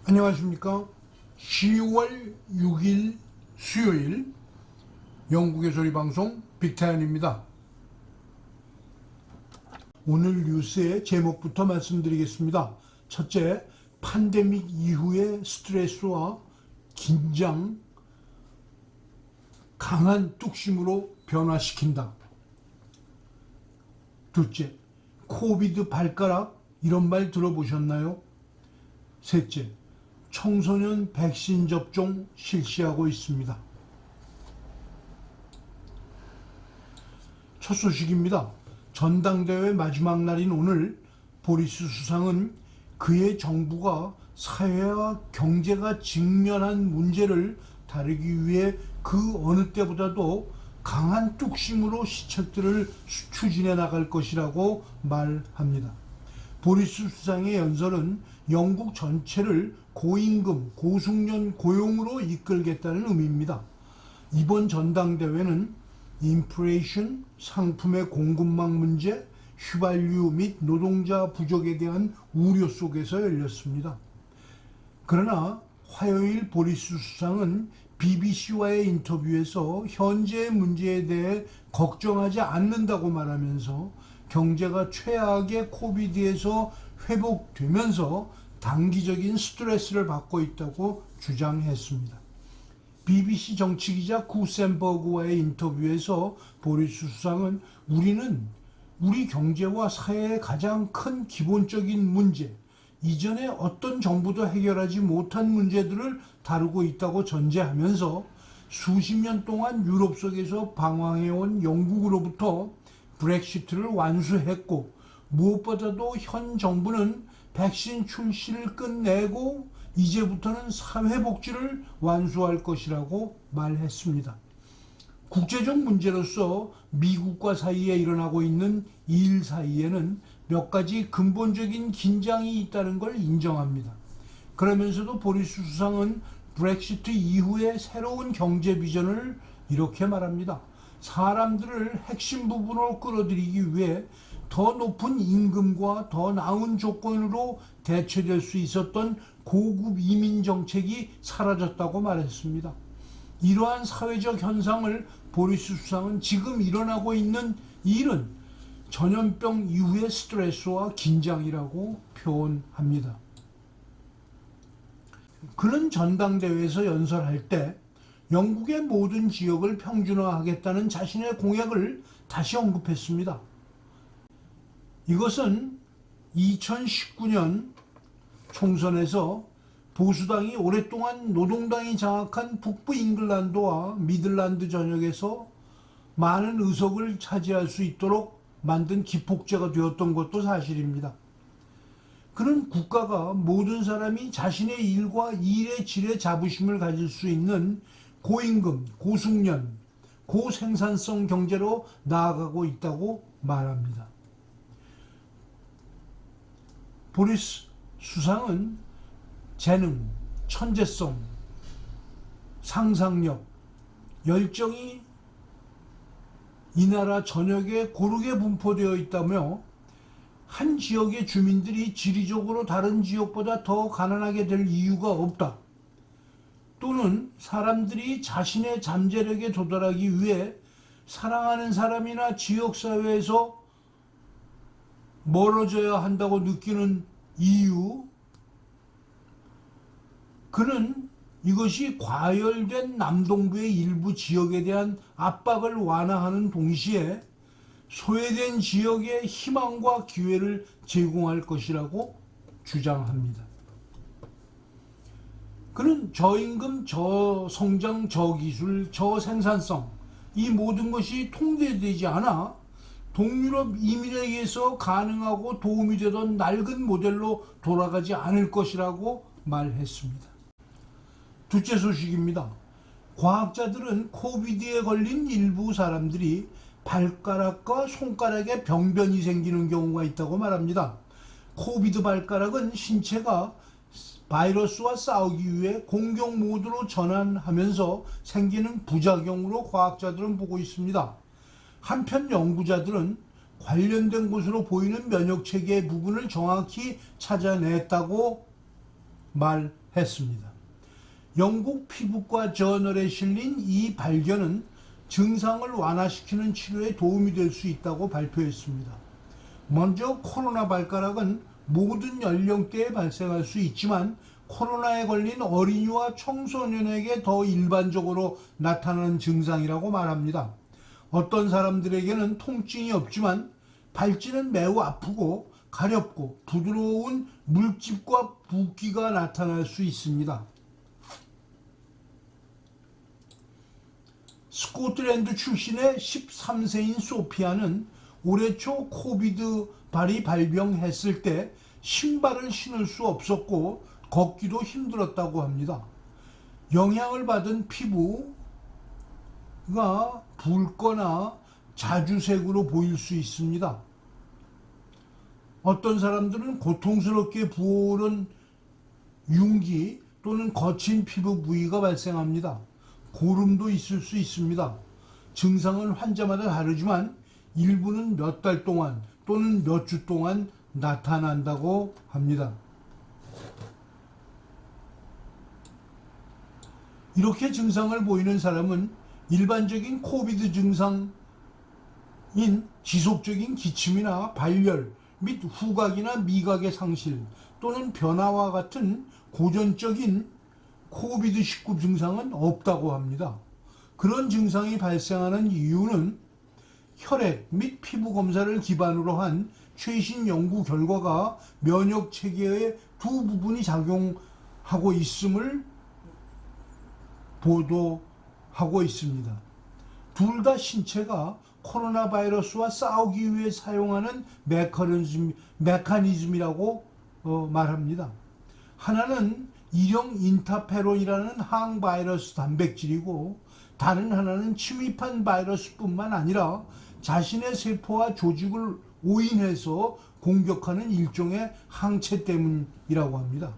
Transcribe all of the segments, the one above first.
안녕하십니까. 10월 6일 수요일 영국의 소리방송 빅타연입니다. 오늘 뉴스의 제목부터 말씀드리겠습니다. 첫째, 팬데믹 이후의 스트레스와 긴장, 강한 뚝심으로 변화시킨다. 둘째, 코비드 발가락, 이런 말 들어보셨나요? 셋째, 청소년 백신 접종 실시하고 있습니다. 첫 소식입니다. 전당대회 마지막 날인 오늘 보리스 수상은 그의 정부가 사회와 경제가 직면한 문제를 다루기 위해 그 어느 때보다도 강한 뚝심으로 시책들을 추진해 나갈 것이라고 말합니다. 보리스 수상의 연설은 영국 전체를 고임금, 고숙련 고용으로 이끌겠다는 의미입니다. 이번 전당대회는 인플레이션, 상품의 공급망 문제, 휘발유 및 노동자 부족에 대한 우려 속에서 열렸습니다. 그러나 화요일 보리스 수상은 BBC와의 인터뷰에서 현재의 문제에 대해 걱정하지 않는다고 말하면서 경제가 최악의 코비드에서 회복되면서 단기적인 스트레스를 받고 있다고 주장했습니다. BBC 정치기자 구센버그와의 인터뷰에서 보리스 수상은 우리 경제와 사회의 가장 큰 기본적인 문제, 이전에 어떤 정부도 해결하지 못한 문제들을 다루고 있다고 전제하면서 수십 년 동안 유럽 속에서 방황해온 영국으로부터 브렉시트를 완수했고 무엇보다도 현 정부는 백신 출시를 끝내고 이제부터는 사회복지를 완수할 것이라고 말했습니다. 국제적 문제로서 미국과 사이에 일어나고 있는 일 사이에는 몇 가지 근본적인 긴장이 있다는 걸 인정합니다. 그러면서도 보리스 수상은 브렉시트 이후의 새로운 경제 비전을 이렇게 말합니다. 사람들을 핵심 부분으로 끌어들이기 위해 더 높은 임금과 더 나은 조건으로 대체될 수 있었던 고급 이민 정책이 사라졌다고 말했습니다. 이러한 사회적 현상을 보리스 수상은 지금 일어나고 있는 일은 전염병 이후의 스트레스와 긴장이라고 표현합니다. 그는 전당대회에서 연설할 때 영국의 모든 지역을 평준화하겠다는 자신의 공약을 다시 언급했습니다. 이것은 2019년 총선에서 보수당이 오랫동안 노동당이 장악한 북부 잉글랜드와 미들란드 전역에서 많은 의석을 차지할 수 있도록 만든 기폭제가 되었던 것도 사실입니다. 그는 국가가 모든 사람이 자신의 일과 일의 질에 자부심을 가질 수 있는 고임금, 고숙련, 고생산성 경제로 나아가고 있다고 말합니다. 보리스 수상은 재능, 천재성, 상상력, 열정이 이 나라 전역에 고르게 분포되어 있다며 한 지역의 주민들이 지리적으로 다른 지역보다 더 가난하게 될 이유가 없다. 또는 사람들이 자신의 잠재력에 도달하기 위해 사랑하는 사람이나 지역사회에서 멀어져야 한다고 느끼는 이유, 그는 이것이 과열된 남동부의 일부 지역에 대한 압박을 완화하는 동시에 소외된 지역에 희망과 기회를 제공할 것이라고 주장합니다. 그는 저임금, 저성장, 저기술, 저생산성, 이 모든 것이 통제되지 않아 동유럽 이민에 의해서 가능하고 도움이 되던 낡은 모델로 돌아가지 않을 것이라고 말했습니다. 둘째 소식입니다. 과학자들은 코비드에 걸린 일부 사람들이 발가락과 손가락에 병변이 생기는 경우가 있다고 말합니다. 코비드 발가락은 신체가 바이러스와 싸우기 위해 공격 모드로 전환하면서 생기는 부작용으로 과학자들은 보고 있습니다. 한편 연구자들은 관련된 것으로 보이는 면역체계의 부분을 정확히 찾아냈다고 말했습니다. 했습니다. 영국 피부과 저널에 실린 이 발견은 증상을 완화시키는 치료에 도움이 될 수 있다고 발표했습니다. 먼저 코로나 발가락은 모든 연령대에 발생할 수 있지만 코로나에 걸린 어린이와 청소년에게 더 일반적으로 나타나는 증상이라고 말합니다. 어떤 사람들에게는 통증이 없지만 발찌는 매우 아프고 가렵고 부드러운 물집과 붓기가 나타날 수 있습니다. 스코틀랜드 출신의 13세인 소피아는 올해 초 코비드 발이 발병했을 때 신발을 신을 수 없었고 걷기도 힘들었다고 합니다. 영향을 받은 피부가 붉거나 자주색으로 보일 수 있습니다. 어떤 사람들은 고통스럽게 부어오른 윤기 또는 거친 피부 부위가 발생합니다. 고름도 있을 수 있습니다. 증상은 환자마다 다르지만 일부는 몇 달 동안 또는 몇 주 동안 나타난다고 합니다. 이렇게 증상을 보이는 사람은 일반적인 코비드 증상인 지속적인 기침이나 발열 및 후각이나 미각의 상실 또는 변화와 같은 고전적인 코비드19 증상은 없다고 합니다. 그런 증상이 발생하는 이유는 혈액 및 피부 검사를 기반으로 한 최신 연구 결과가 면역 체계의 두 부분이 작용하고 있음을 보도하고 있습니다. 둘 다 신체가 코로나 바이러스와 싸우기 위해 사용하는 메커니즘이라고 말합니다. 하나는 일형 인터페론이라는 항바이러스 단백질이고 다른 하나는 침입한 바이러스뿐만 아니라 자신의 세포와 조직을 오인해서 공격하는 일종의 항체 때문이라고 합니다.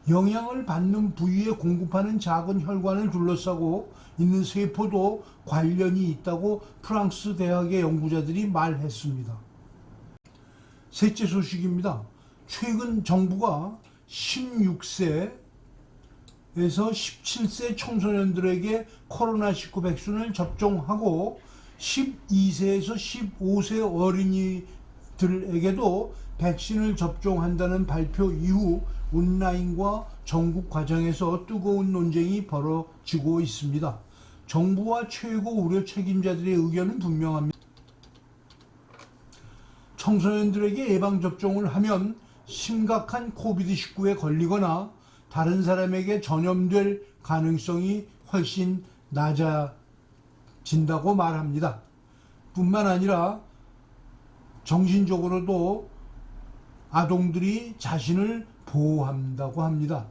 영향을 받는 부위에 공급하는 작은 혈관을 둘러싸고 있는 세포도 관련이 있다고 프랑스 대학의 연구자들이 말했습니다. 셋째 소식입니다. 최근 정부가 16세에서 17세 청소년들에게 코로나19 백신을 접종하고 12세에서 15세 어린이들에게도 백신을 접종한다는 발표 이후 온라인과 전국 과정에서 뜨거운 논쟁이 벌어지고 있습니다. 정부와 최고 의료 책임자들의 의견은 분명합니다. 청소년들에게 예방접종을 하면 심각한 코비드19에 걸리거나 다른 사람에게 전염될 가능성이 훨씬 낮아진다고 말합니다. 뿐만 아니라 정신적으로도 아동들이 자신을 보호한다고 합니다.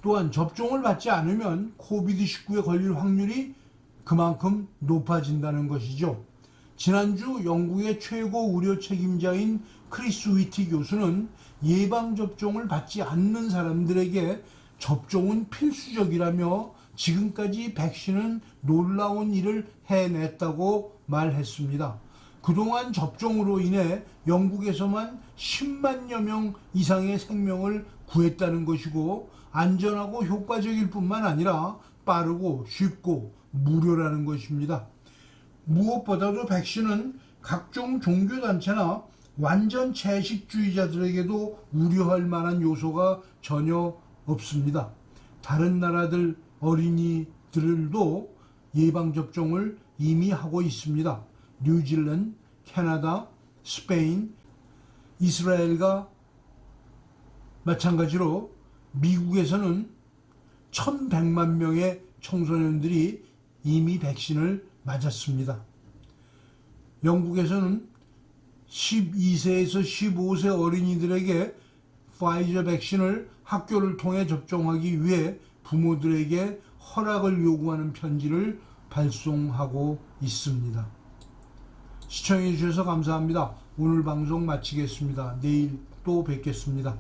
또한 접종을 받지 않으면 코비드19에 걸릴 확률이 그만큼 높아진다는 것이죠. 지난주 영국의 최고 의료 책임자인 크리스 위티 교수는 예방접종을 받지 않는 사람들에게 접종은 필수적이라며 지금까지 백신은 놀라운 일을 해냈다고 말했습니다. 그동안 접종으로 인해 영국에서만 10만여 명 이상의 생명을 구했다는 것이고 안전하고 효과적일 뿐만 아니라 빠르고 쉽고 무료라는 것입니다. 무엇보다도 백신은 각종 종교단체나 완전 채식주의자들에게도 우려할 만한 요소가 전혀 없습니다. 다른 나라들 어린이들도 예방접종을 이미 하고 있습니다. 뉴질랜드, 캐나다, 스페인, 이스라엘과 마찬가지로 미국에서는 1100만 명의 청소년들이 이미 백신을 맞았습니다. 영국에서는 12세에서 15세 어린이들에게 파이저 백신을 학교를 통해 접종하기 위해 부모들에게 허락을 요구하는 편지를 발송하고 있습니다. 시청해 주셔서 감사합니다. 오늘 방송 마치겠습니다. 내일 또 뵙겠습니다.